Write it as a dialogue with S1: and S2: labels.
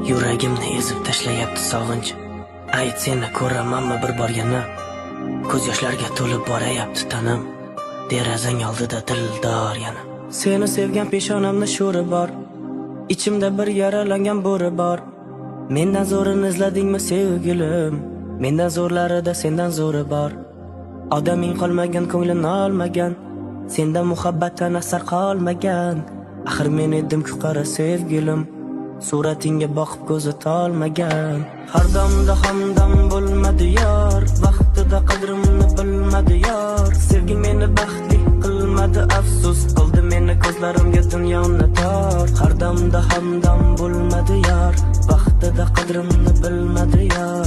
S1: Yuragimni ezib tashlayapti sog'inch. Ayt, seni ko'ramanmi bir bor yana? Ko'z yoshlarga to'lib borayapti tanam. Derazang oldida dildor yana. Seni sevgan peshonamda sho'ri bor. Ichimda bir yaralangan bo'ri bor. Mendan zo'rini izladingmi sevgilim? Mendan zo'rlarida sendan zo'ri bor. Odaming qolmagan, ko'nglimni olmagan. Sendan muhabbatdan asar qolmagan. Axir men edim-ku qara sevgilim. Suratingga boqib ko'zi tolmagan. Har damda hamdam bo'lmadi yor, vaqtida qadrimni bilmadi yor. Sevging meni baxtli qilmadi, afsus qildi meni ko'zlarimga dunyoni tor. Har damda hamdam bo'lmadi yor, vaqtida qadrimni bilmadi yor.